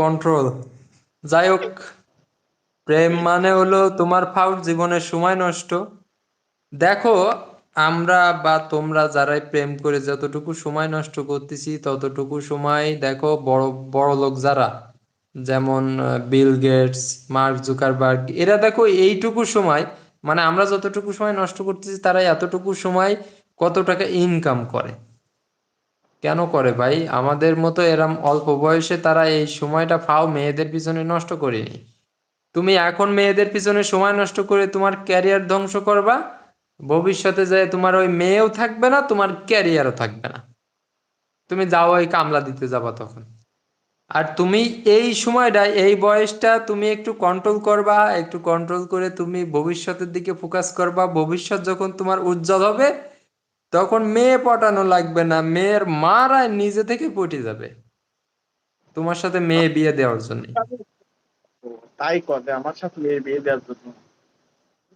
Control. যাই হোক, প্রেম মানে হলো তোমার ফাউল জীবনের সময় নষ্ট। দেখো, আমরা বা তোমরা যারাই প্রেম করে যতটুকু সময় নষ্ট করতেছি ততটুকু সময় দেখো বড় বড় লোক যারা, যেমন বিল গেটস, মার্ক জুকারবার্গ, এরা দেখো এইটুকু সময়, মানে আমরা যতটুকু সময় নষ্ট করতেছি তারা এতটুকু সময় কত টাকা ইনকাম করে। কেন করে ভাই? আমাদের মতো এরম অল্প বয়সে তারা এই সময়টা ফাও মেয়েদের পিছনে নষ্ট করেনি। তুমি এখন মেয়েদের পিছনে সময় নষ্ট করে তোমার ক্যারিয়ার ধ্বংস করবা, ভবিষ্যতে যায় তোমার ওই মেয়েও থাকবে না, তোমার ক্যারিয়ারও থাকবে না। তুমি যাও ওই কামলা দিতে যাবা তখন। আর তুমি এই সময়টা, এই বয়সটা তুমি একটু কন্ট্রোল করবা, একটু কন্ট্রোল করে তুমি ভবিষ্যতের দিকে ফোকাস করবা। ভবিষ্যৎ যখন তোমার উজ্জ্বল হবে তখন মেয়ে পটানো লাগবে না, মেয়ের মারা নিজে থেকে পটে যাবে তোমার সাথে মেয়ে বিয়ে দেওয়ার জন্য। তাই করে আমার সাথে মেয়ে বিয়ে দেওয়ার জন্য।